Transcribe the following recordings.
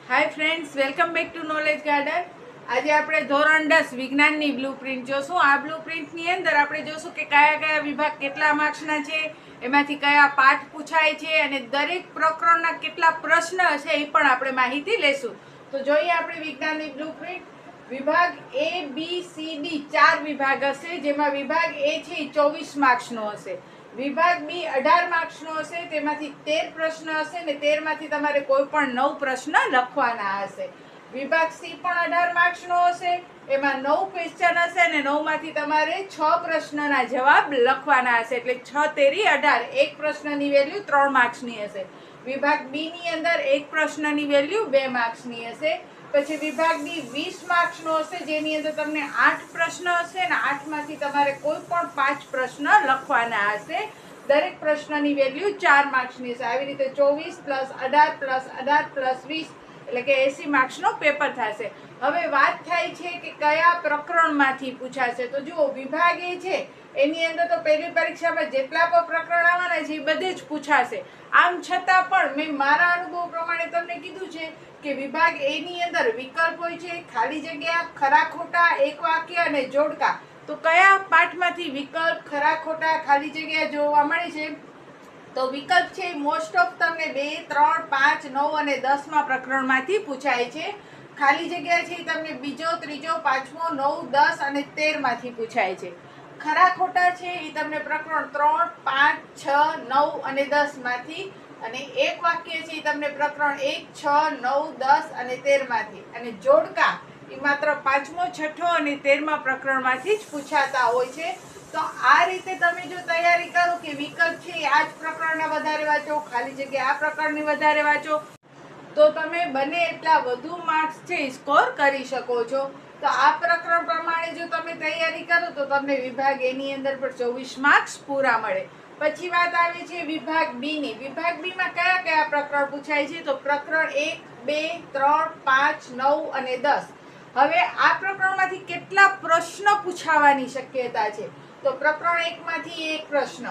Hi friends, welcome back to Knowledge Garden. આજે આપણે ધોરણ 10 વિજ્ઞાનની બ્લુપ્રિન્ટ જોશું. આ બ્લુપ્રિન્ટની અંદર આપણે જોશું કે કયા કયા વિભાગ કેટલા માર્ક્સના છે, એમાંથી કયા પાઠ પૂછાય છે અને દરેક પ્રકરણના કેટલા પ્રશ્ન હશે એ પણ આપણે માહિતી લેશું. તો જોઈએ આપણે વિજ્ઞાનની બ્લુપ્રિન્ટ. વિભાગ એ બી સી ડી 4 વિભાગ હશે, જેમાં વિભાગ એ છે એ 24 માર્ક્સનો હશે. વિભાગ બી 18 માર્ક્સનો હશે, તેમાંથી 13 પ્રશ્ન હશે ને 13 માંથી તમારે કોઈ પણ 9 પ્રશ્ન લખવાના હશે. વિભાગ સી પણ 18 માર્ક્સનો હશે, એમાં 9 ક્વેશ્ચન હશે અને 9 માંથી તમારે 6 પ્રશ્નના જવાબ લખવાના હશે. એટલે 6 તેરી 18, એક પ્રશ્નની વેલ્યુ 3 માર્ક્સની હશે. વિભાગ બી ની અંદર એક પ્રશ્નની વેલ્યુ 2 માર્ક્સની હશે. પછી વિભાગ ડી 20 માર્ક્સનો હશે, જેની અંદર તમને 8 પ્રશ્ન હશે અને 8 માંથી તમારે કોઈ પણ 5 પ્રશ્ન લખવાના હશે. દરેક પ્રશ્નની વેલ્યુ 4 માર્ક્સની હશે. આવી રીતે 24 + 18 + 18 + 20 એટલે કે 80 માર્ક્સનો પેપર થશે. હવે વાત થાય છે કે કયા પ્રકરણમાંથી પૂછાશે. તો જુઓ, વિભાગ એ છે એની અંદર તો પહેલી પરીક્ષામાં જેટલા પણ પ્રકરણ આવવાના છે એ બધે જ પૂછાશે. આમ છતાં પણ મેં મારા અનુભવ પ્રમાણે તમને કીધું છે કે વિભાગ એ ની અંદર વિકલ્પ હોય છે, ખાલી જગ્યા, ખરા ખોટા, એક વાક્ય અને જોડકા. તો કયા પાઠમાંથી વિકલ્પ, ખરા ખોટા, ખાલી જગ્યા જોવા મળે છે? તો વિકલ્પ છે મોસ્ટ ઓફ તમને 2, 3, 5, 9 અને 10માં પ્રકરણમાંથી પૂછાય છે. ખાલી જગ્યા છે તમને બીજો, ત્રીજો, પાંચમો, 9, 10 અને 13 માંથી પૂછાય છે. ખરા ખોટા છે એ તમને પ્રકરણ 3, 5, 6, 9 અને 10 માંથી, અને એક વાક્ય છે એ તમને પ્રકરણ 1, 6, 9, 10 અને 13 માંથી, અને જોડકા એ માત્ર 5મો, 6ઠો અને 13મા પ્રકરણમાંથી જ પૂછાતા હોય છે. તો આ રીતે તમે જો તૈયારી કરો કે વિકલ્પ છે આ જ પ્રકરણના વધારે વાંચો, ખાલી જગ્યા આ પ્રકરણની વધારે વાંચો, તો તમે બને એટલા વધુ માર્ક્સ છે સ્કોર કરી શકો છો. તો આ પ્રકરણ પ્રમાણે જો તમે તૈયારી કરો તો તમને વિભાગ એ ની અંદર પણ 24 માર્ક્સ પૂરા મળે. પછી વાત આવે છે વિભાગ બી ની. વિભાગ બી માં કયા કયા પ્રકરણ પૂછાય છે? તો પ્રકરણ 1, 2, 3, 5, 9 અને 10. હવે આ પ્રકરણમાંથી કેટલા પ્રશ્ન પૂછાવાની શક્યતા છે? તો પ્રકરણ 1 માંથી 1 પ્રશ્ન,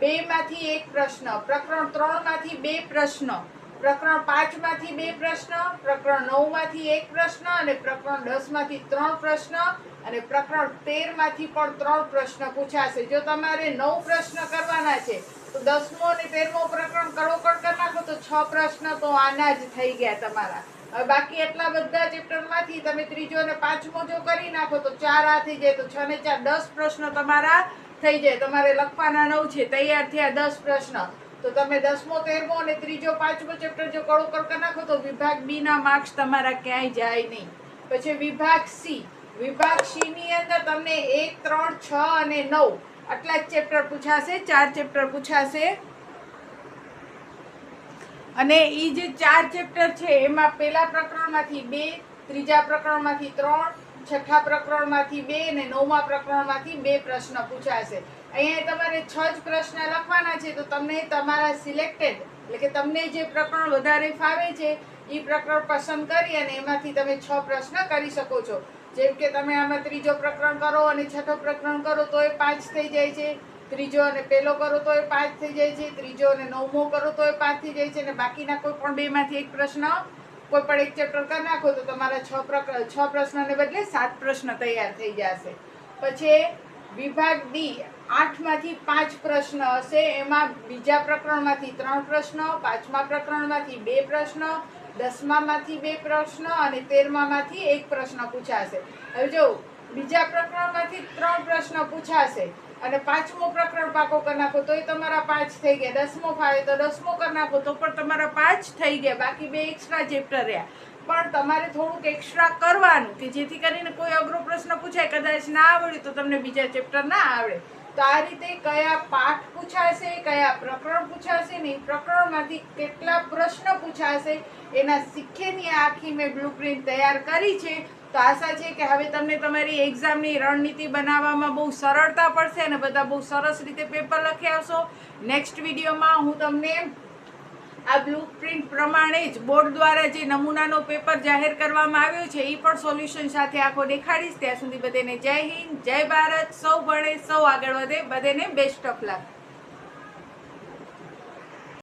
2 માંથી 1 પ્રશ્ન, પ્રકરણ 3 માંથી 2 પ્રશ્ન, પ્રકરણ 5 માંથી 2 પ્રશ્ન, પ્રકરણ 9 માંથી 1 પ્રશ્ન અને પ્રકરણ 10 માંથી 3 પ્રશ્ન અને પ્રકરણ 13 માંથી પણ 3 પ્રશ્ન પૂછાશે. જો તમારે 9 પ્રશ્ન કરવાના છે તો 10મો અને 13મો પ્રકરણ કડોકડ કરી નાખો તો 6 પ્રશ્ન તો આના જ થઈ ગયા તમારા. હવે બાકી એટલા બધા ચેપ્ટરમાંથી તમે ત્રીજો અને પાંચમો જો કરી નાખો તો 4 આ થઈ જાય, તો 6 ને 4 10 પ્રશ્ન તમારા થઈ જાય. તમારે લખવાના 9 છે, તૈયાર થયા 10 પ્રશ્ન. તો તમે 10મો, 13મો અને ત્રીજો, પાંચમો ચેપ્ટર જો કડોકડ કરી નાખો તો વિભાગ બી ના માર્ક્સ તમારા ક્યાંય જાય નહીં. પછી વિભાગ સી. વિભાગ સી ની અંદર તમને 1, 3, 6 અને 9 આટલા જ ચેપ્ટર પૂછાશે, 4 ચેપ્ટર પૂછાશે. અને એ જે 4 ચેપ્ટર છે એમાં પહેલા પ્રકરણમાંથી 2, ત્રીજા પ્રકરણમાંથી 3, છઠ્ઠા પ્રકરણમાંથી 2 અને 9મા પ્રકરણમાંથી 2 પ્રશ્ન પૂછાશે. અહીંયા તમારે 6 જ પ્રશ્ન લખવાના છે. તો તમને તમારા સિલેક્ટેડ એટલે કે તમને જે પ્રકરણ વધારે ફાવે છે એ પ્રકરણ પસંદ કરી અને એમાંથી તમે 6 પ્રશ્ન કરી શકો છો. જેમ કે તમે આમાં ત્રીજો પ્રકરણ કરો અને છઠ્ઠો પ્રકરણ કરો તો એ 5 થઈ જાય છે, ત્રીજો અને પહેલો કરો તો એ 5 થઈ જાય છે, ત્રીજો અને 9મો કરો તો એ 5 થઈ જાય છે, અને બાકીના કોઈ પણ 2 માંથી એક પ્રશ્ન, કોઈ પણ એક ચેપ્ટર કરી નાખો તો તમારા 6 પ્રશ્નને બદલે 7 પ્રશ્ન તૈયાર થઈ જશે. પછી વિભાગ ડી 8 માંથી 5 પ્રશ્ન હશે. એમાં બીજા પ્રકરણમાંથી 3 પ્રશ્ન, પાંચમા પ્રકરણમાંથી 2 પ્રશ્ન, 10મામાંથી 2 પ્રશ્ન અને 13મામાંથી 1 પ્રશ્ન પૂછાશે. હવે જો બીજા પ્રકરણમાંથી 3 પ્રશ્ન પૂછાશે અને પાંચમો પ્રકરણ પાકો કરી નાખો તો તમારા 5 થઈ ગયા. 10મો ફાવે તો 10મો કરી નાખો તો પણ તમારા 5 થઈ ગયા. બાકી 2 એક્સ્ટ્રા ચેપ્ટર રહ્યા. પણ તમારે થોડુંક એક્સ્ટ્રા કરવાનું કે જેથી કરીને કોઈ અઘરો પ્રશ્ન પૂછાય, કદાચ ના આવડ્યું તો તમને બીજા ચેપ્ટર ના આવડે. તો આ રીતે કયા પાઠ પૂછાશે, કયા પ્રકરણ પૂછાશે ને એ પ્રકરણમાંથી કેટલા પ્રશ્ન પૂછાશે એના શીખેની આખી મેં બ્લુપ્રિન્ટ તૈયાર કરી છે. તો આશા છે કે હવે તમને તમારી એક્ઝામની રણનીતિ બનાવવામાં બહુ સરળતા પડશે અને બધા બહુ સરસ રીતે પેપર લખી આવશો. નેક્સ્ટ વિડીયોમાં હું તમને આ બ્લુપ્રિન્ટ પ્રમાણે જ બોર્ડ દ્વારા જે નમૂનાનો પેપર જાહેર કરવામાં આવ્યો છે એ પણ સોલ્યુશન સાથે આખો દેખાડીશ. ત્યાં સુધી બધાને જય હિન્દ, જય ભારત. સૌ ભણે, સૌ આગળ વધે. બધાને બેસ્ટ ઓફ લક.